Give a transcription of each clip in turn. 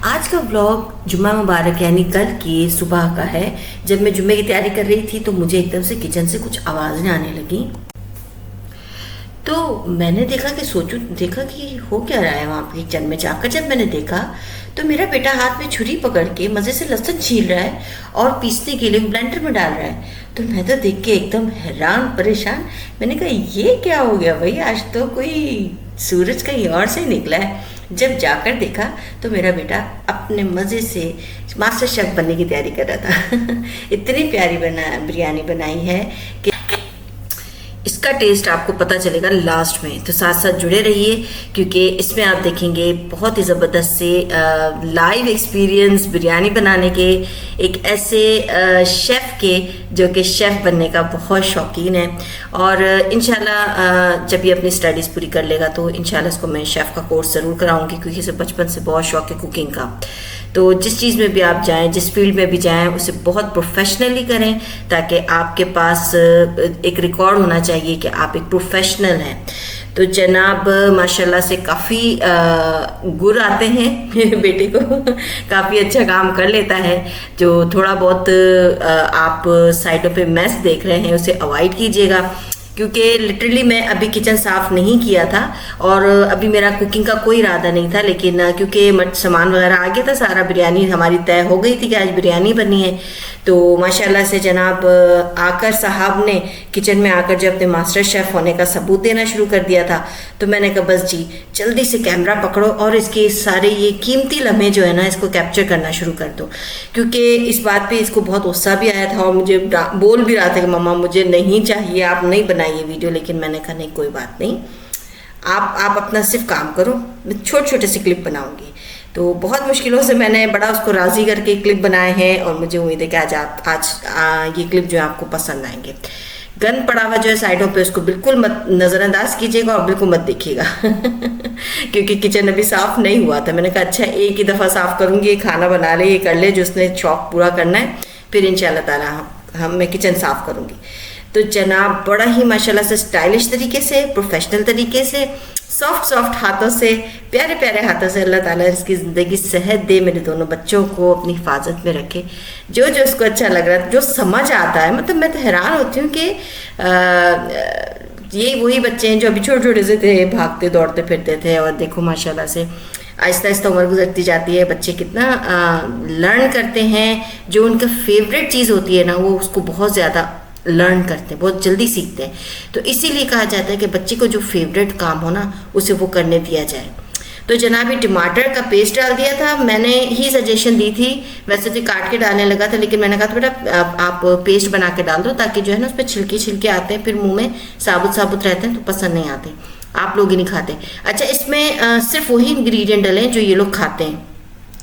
आज का व्लॉग जुम्मा मुबारक यानी कल की सुबह का है। जब मैं जुम्मे की तैयारी कर रही थी तो मुझे एकदम से किचन से कुछ आवाज़ें आने लगी। तो मैंने देखा कि हो क्या रहा है वहाँ पे किचन में। जाकर जब मैंने देखा तो मेरा बेटा हाथ में छुरी पकड़ के मज़े से लहसुन छील रहा है और पीसने के लिए ब्लेंडर में डाल रहा है। तो मैं तो देख के एकदम हैरान परेशान। मैंने कहा ये क्या हो गया भाई, आज तो कोई सूरज कहीं और से निकला है। जब जाकर देखा तो मेरा बेटा अपने मज़े से मास्टर शेफ बनने की तैयारी कर रहा था। इतनी प्यारी बिरयानी बनाई है कि इसका टेस्ट आपको पता चलेगा लास्ट में, तो साथ साथ जुड़े रहिए क्योंकि इसमें आप देखेंगे बहुत ही ज़बरदस्त से लाइव एक्सपीरियंस बिरयानी बनाने के, एक ऐसे शेफ़ के जो कि शेफ़ बनने का बहुत शौकीन है। और इंशाल्लाह जब ये अपनी स्टडीज़ पूरी कर लेगा तो इंशाल्लाह इसको मैं शेफ़ का कोर्स ज़रूर कराऊंगी क्योंकि इसे बचपन से बहुत शौक़ है कुकिंग का। तो जिस चीज़ में भी आप जाएं, जिस फील्ड में भी जाएं, उसे बहुत प्रोफेशनली करें ताकि आपके पास एक रिकॉर्ड होना चाहिए कि आप एक प्रोफेशनल हैं। तो जनाब माशाल्लाह से काफ़ी गुर आते हैं मेरे बेटे को। काफ़ी अच्छा काम कर लेता है। जो थोड़ा बहुत आप साइडों पे मैस देख रहे हैं उसे अवॉइड कीजिएगा क्योंकि लिटरली मैं अभी किचन साफ़ नहीं किया था और अभी मेरा कुकिंग का कोई इरादा नहीं था, लेकिन क्योंकि सामान वगैरह आ गया था सारा, बिरयानी हमारी तय हो गई थी कि आज बिरयानी बननी है। तो माशाल्लाह से जनाब आकर साहब ने किचन में आकर जब अपने मास्टर शेफ़ होने का सबूत देना शुरू कर दिया था तो मैंने कहा बस जी जल्दी से कैमरा पकड़ो और इसके सारे ये कीमती लम्हे जो है ना इसको कैप्चर करना शुरू कर दो। क्योंकि इस बात पे इसको बहुत गुस्सा भी आया था और मुझे बोल भी रहा था कि मम्मा मुझे नहीं चाहिए, आप नहीं बनाइए वीडियो। लेकिन मैंने कहा नहीं कोई बात नहीं, आप अपना सिर्फ काम करो, मैं छोटे छोटे से क्लिप बनाऊंगी। तो बहुत मुश्किलों से मैंने बड़ा उसको राज़ी करके क्लिप बनाए हैं और मुझे उम्मीद है कि आज ये क्लिप जो है आपको पसंद आएंगे। गंद पड़ा हुआ जो है साइडों पे उसको बिल्कुल मत नज़रअंदाज कीजिएगा और बिल्कुल मत देखिएगा क्योंकि किचन अभी साफ़ नहीं हुआ था। मैंने कहा अच्छा एक ही दफ़ा साफ़ करूँगी, खाना बना ले, ये कर ले जो उसने शौक पूरा करना है, फिर इंशाल्लाह ताला मैं किचन साफ़ करूँगी। तो जनाब बड़ा ही माशाल्लाह से स्टाइलिश तरीके से, प्रोफेशनल तरीके से, सॉफ्ट हाथों से, प्यारे प्यारे हाथों से अल्लाह ताला इसकी ज़िंदगी सेहत दे, मेरे दोनों बच्चों को अपनी हिफाजत में रखे। जो जो उसको अच्छा लग रहा है, जो समझ आता है, मतलब मैं तो हैरान होती हूँ कि ये वही बच्चे हैं जो अभी छोटे छोटे से थे, भागते दौड़ते फिरते थे और देखो माशाल्लाह से आहिस्ता आहिस्ता उम्र गुजरती जाती है, बच्चे कितना लर्न करते हैं। जो उनका फेवरेट चीज़ होती है ना वो उसको बहुत ज़्यादा लर्न करते हैं, बहुत जल्दी सीखते हैं। तो इसीलिए कहा जाता है कि बच्चे को जो फेवरेट काम हो ना उसे वो करने दिया जाए। तो जनाब ये टमाटर का पेस्ट डाल दिया था, मैंने ही सजेशन दी थी, वैसे तो काट के डालने लगा था लेकिन मैंने कहा था बेटा आप पेस्ट बना के डाल दो ताकि जो है ना उस पर छिलके आते हैं, फिर मुंह में साबुत रहते हैं तो पसंद नहीं आते, आप लोग ही नहीं खाते। अच्छा इसमें सिर्फ वही इंग्रेडिएंट डलें जो ये लोग खाते हैं,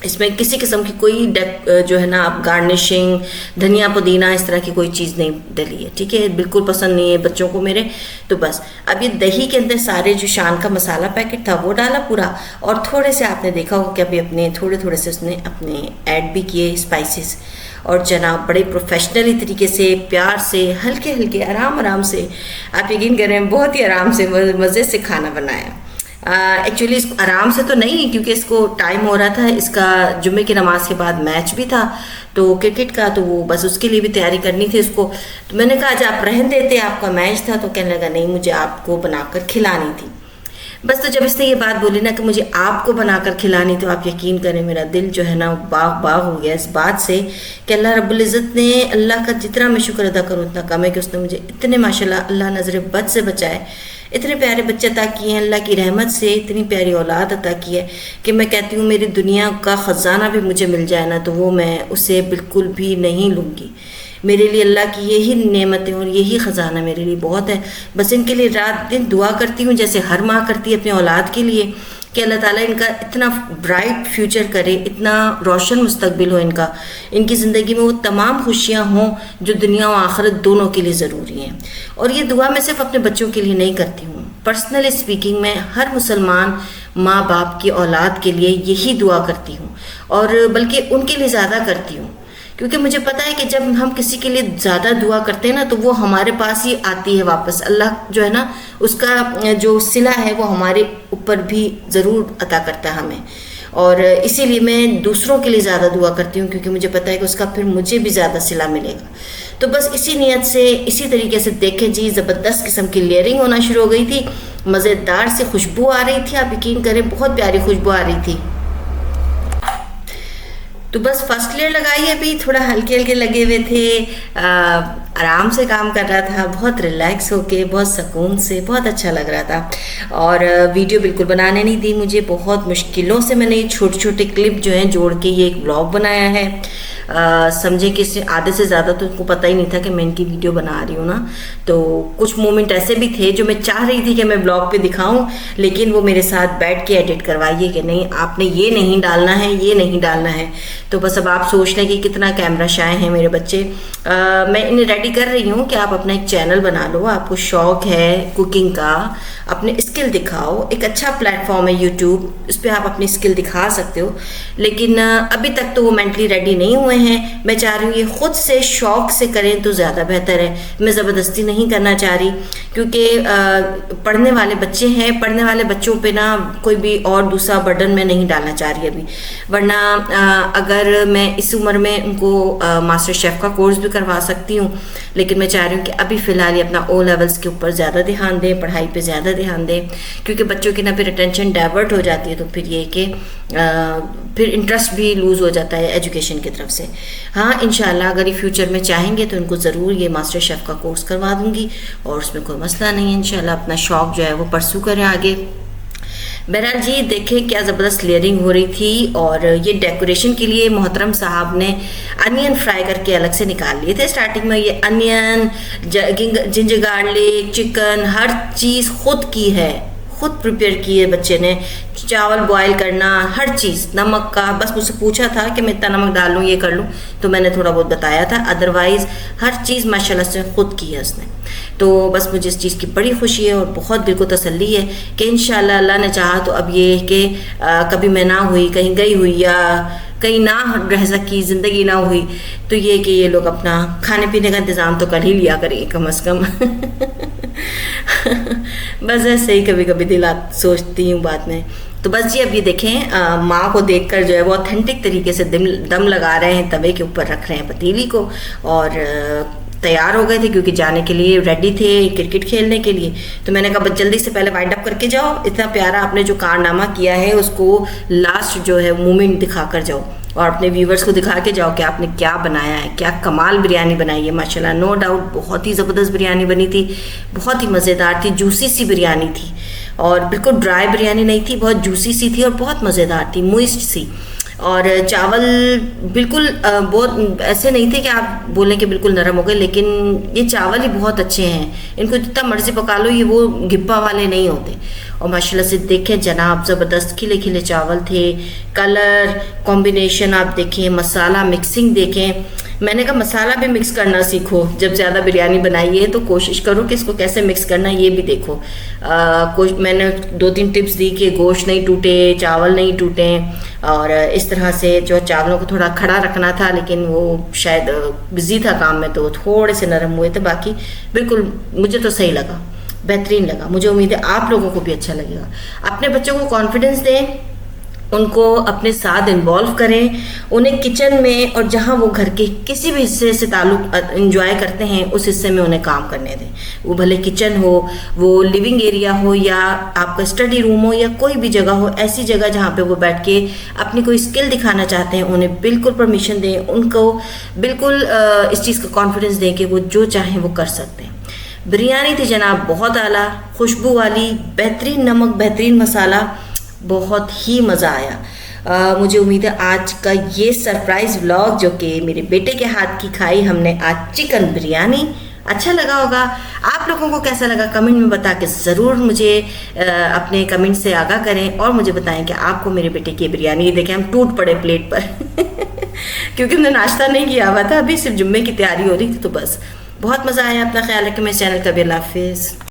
इसमें किसी किस्म की कोई जो है ना आप गार्निशिंग धनिया पुदीना इस तरह की कोई चीज़ नहीं डली है, ठीक है, बिल्कुल पसंद नहीं है बच्चों को मेरे। तो बस अब ये दही के अंदर सारे जो शान का मसाला पैकेट था वो डाला पूरा, और थोड़े से आपने देखा होगा कि अभी अपने थोड़े से उसने अपने ऐड भी किए स्पाइसेस। और जनाब बड़े प्रोफेशनली तरीके से, प्यार से, हल्के आराम से, आप यकीन करें बहुत ही आराम से मज़े से खाना बनाया। एक्चुअली इसको आराम से तो नहीं क्योंकि इसको टाइम हो रहा था, इसका जुम्मे की नमाज के बाद मैच भी था तो क्रिकेट का, तो वो बस उसके लिए भी तैयारी करनी थी उसको। तो मैंने कहा आज आप रहने देते, आपका मैच था। तो कहने लगा नहीं मुझे आपको बनाकर खिलानी थी। बस तो जब इसने ये बात बोली ना कि मुझे आपको बनाकर खिलानी, तो आप यकीन करें मेरा दिल जो है ना बाग हो गया इस बात से कि अल्लाह रब्बुल इज़्ज़त ने, अल्लाह का जितना मैं शुक्र अदा करूँ उतना कम है कि उसने मुझे इतने माशाल्लाह अल्लाह नज़र बद से बचाए, इतने प्यारे बच्चे अता किए हैं, अल्लाह की रहमत से इतनी प्यारी औलाद अता की है कि मैं कहती हूँ मेरी दुनिया का ख़जाना भी मुझे मिल जाए ना तो वो मैं उसे बिल्कुल भी नहीं लूँगी। मेरे लिए अल्लाह की यही नेमतें और यही ख़जाना मेरे लिए बहुत है। बस इनके लिए रात दिन दुआ करती हूँ जैसे हर माँ करती है अपने औलाद के लिए कि अल्लाह ताला इनका इतना ब्राइट फ्यूचर करे, इतना रोशन मुस्तकबिल हो इनका, इनकी ज़िंदगी में वो तमाम खुशियाँ हों जो दुनिया और आखिरत दोनों के लिए ज़रूरी हैं। और ये दुआ मैं सिर्फ अपने बच्चों के लिए नहीं करती हूँ, पर्सनली स्पीकिंग मैं हर मुसलमान माँ बाप की औलाद के लिए यही दुआ करती हूँ और बल्कि उनके लिए ज़्यादा करती हूँ क्योंकि मुझे पता है कि जब हम किसी के लिए ज़्यादा दुआ करते हैं ना तो वो हमारे पास ही आती है वापस। अल्लाह जो है ना उसका जो सिला है वो हमारे ऊपर भी ज़रूर अता करता है हमें। और इसीलिए मैं दूसरों के लिए ज़्यादा दुआ करती हूँ, क्योंकि मुझे पता है कि उसका फिर मुझे भी ज़्यादा सिला मिलेगा। तो बस इसी नियत से, इसी तरीके से देखें जी, ज़बरदस्त किस्म की लेयरिंग होना शुरू हो गई थी, मज़ेदार से खुशबू आ रही थी, आप यकीन करें बहुत प्यारी खुशबू आ रही थी। तो बस फर्स्ट लेयर लगाई, अभी थोड़ा हल्के हल्के लगे हुए थे, आराम से काम कर रहा था, बहुत रिलैक्स होके, बहुत सुकून से, बहुत अच्छा लग रहा था। और वीडियो बिल्कुल बनाने नहीं दी मुझे, बहुत मुश्किलों से मैंने ये छोटे छोटे क्लिप जो हैं जोड़ के ये एक ब्लॉग बनाया है। समझे कि आधे से ज़्यादा तो उनको पता ही नहीं था कि मैं इनकी वीडियो बना रही हूँ ना। तो कुछ मोमेंट ऐसे भी थे जो मैं चाह रही थी कि मैं ब्लॉग पे दिखाऊं, लेकिन वो मेरे साथ बैठ के एडिट करवाइए कि नहीं आपने ये नहीं डालना है, ये नहीं डालना है। तो बस अब आप सोच लें कि कितना कैमरा शाय हैं मेरे बच्चे। मैं इन्हें रेडी कर रही हूँ कि आप अपना एक चैनल बना लो, आपको शौक है कुकिंग का, अपने स्किल दिखाओ। एक अच्छा प्लेटफॉर्म है यूट्यूब, उस पर आप अपनी स्किल दिखा सकते हो। लेकिन अभी तक तो वो मेंटली रेडी नहीं हुए हैं। मैं चाह रही हूँ ये खुद से शौक से करें तो ज़्यादा बेहतर है। मैं ज़बरदस्ती नहीं करना चाह रही, क्योंकि पढ़ने वाले बच्चे हैं, पढ़ने वाले बच्चों पे ना कोई भी और दूसरा बर्डन मैं नहीं डालना चाह रही अभी। वरना अगर मैं इस उम्र में उनको मास्टर शेफ़ का कोर्स भी करवा सकती हूँ, लेकिन मैं चाह रही हूँ कि अभी फ़िलहाल ये अपना ओ लेवल्स के ऊपर ज़्यादा ध्यान दें, पढ़ाई पे ज़्यादा ध्यान दें, क्योंकि बच्चों की ना फिर अटेंशन डाइवर्ट हो जाती है। तो फिर ये कि फिर इंटरेस्ट भी लूज़ हो जाता है एजुकेशन की तरफ से। हाँ, इंशाल्लाह अगर ये फ्यूचर में चाहेंगे तो इनको ज़रूर ये मास्टर शेफ़ का कोर्स करवा दूँगी, और उसमें कोई मसला नहीं है। इंशाल्लाह अपना शौक़ जो है वो परसू करें आगे। बहरहाल जी देखें क्या ज़बरदस्त लेयरिंग हो रही थी। और ये डेकोरेशन के लिए मोहतरम साहब ने अनियन फ्राई करके अलग से निकाल लिए थे। स्टार्टिंग में ये अनियन, जिंजर गार्लिक, चिकन, हर चीज़ खुद की है, खुद प्रिपेयर की है बच्चे ने। चावल बॉयल करना, हर चीज़, नमक का, बस मुझसे पूछा था कि मैं इतना नमक डाल लूँ, ये कर लूँ, तो मैंने थोड़ा बहुत बताया था। अदरवाइज़ हर चीज़ माशाल्लाह से खुद की है उसने। तो बस मुझे इस चीज़ की बड़ी खुशी है और बहुत दिल को तसल्ली है कि इंशाल्लाह अल्लाह ने चाहा तो अब ये कि कभी मैं ना हुई, कहीं गई हुई या कहीं ना रह सकी, ज़िंदगी ना हुई, तो ये कि ये लोग अपना खाने पीने का इंतज़ाम तो कर ही लिया करेंगे कम अज़ कम। बस ऐसे ही कभी कभी दिल सोचती हूँ बाद में। तो बस जी अब ये देखें, माँ को देखकर जो है वो ऑथेंटिक तरीके से दम लगा रहे हैं, तवे के ऊपर रख रहे हैं पतीली को, और तैयार हो गए थे क्योंकि जाने के लिए रेडी थे क्रिकेट खेलने के लिए। तो मैंने कहा बस जल्दी से पहले वाइंड अप करके जाओ, इतना प्यारा आपने जो कारनामा किया है उसको लास्ट जो है मोमेंट दिखा कर जाओ, और अपने व्यूवर्स को दिखा के जाओ कि आपने क्या बनाया है, क्या कमाल बिरयानी बनाई है। माशाल्लाह नो डाउट बहुत ही ज़बरदस्त बिरयानी बनी थी, बहुत ही मज़ेदार थी, जूसी सी बिरयानी थी, और बिल्कुल ड्राई बिरयानी नहीं थी, बहुत जूसी सी थी और बहुत मज़ेदार थी, मोइस्ट सी। और चावल बिल्कुल बहुत ऐसे नहीं थे कि आप बोलें कि बिल्कुल नरम हो गए, लेकिन ये चावल ही बहुत अच्छे हैं, इनको जितना मर्जी पका लो ये वो गिप्पा वाले नहीं होते। और माशाल्लाह से देखें जनाब ज़बरदस्त खिले खिले चावल थे, कलर कॉम्बिनेशन आप देखें, मसाला मिक्सिंग देखें। मैंने कहा मसाला भी मिक्स करना सीखो, जब ज़्यादा बिरयानी बनाई है तो कोशिश करो कि इसको कैसे मिक्स करना है ये भी देखो। मैंने 2-3 टिप्स दी कि गोश्त नहीं टूटे, चावल नहीं टूटे, और इस तरह से जो चावलों को थोड़ा खड़ा रखना था, लेकिन वो शायद बिजी था काम में तो थोड़े से नरम हुए थे। बाकी बिल्कुल मुझे तो सही लगा, बेहतरीन लगा। मुझे उम्मीद है आप लोगों को भी अच्छा लगेगा। अपने बच्चों को कॉन्फिडेंस दें, उनको अपने साथ इन्वॉल्व करें, उन्हें किचन में और जहाँ वो घर के किसी भी हिस्से से ताल्लुक़ एंजॉय करते हैं उस हिस्से में उन्हें काम करने दें। वो भले किचन हो, वो लिविंग एरिया हो, या आपका स्टडी रूम हो, या कोई भी जगह हो, ऐसी जगह जहाँ पे वो बैठ के अपनी कोई स्किल दिखाना चाहते हैं उन्हें बिल्कुल परमिशन दें, उनको बिल्कुल इस चीज़ का कॉन्फिडेंस दें कि वो जो चाहें वो कर सकते हैं। बिरयानी थी जनाब बहुत आला, खुशबू वाली, बेहतरीन नमक, बेहतरीन मसाला, बहुत ही मज़ा आया। मुझे उम्मीद है आज का ये सरप्राइज़ व्लॉग जो कि मेरे बेटे के हाथ की खाई हमने आज चिकन बिरयानी, अच्छा लगा होगा। आप लोगों को कैसा लगा कमेंट में बता के ज़रूर मुझे अपने कमेंट से आगाह करें, और मुझे बताएं कि आपको मेरे बेटे की बिरयानी, देखें हम टूट पड़े प्लेट पर क्योंकि हमने नाश्ता नहीं किया हुआ था, अभी सिर्फ जुम्मे की तैयारी हो रही थी। तो बस बहुत मज़ा आया। अपना ख्याल रखें। मेरे चैनल का भी अल्लाह हाफिज़।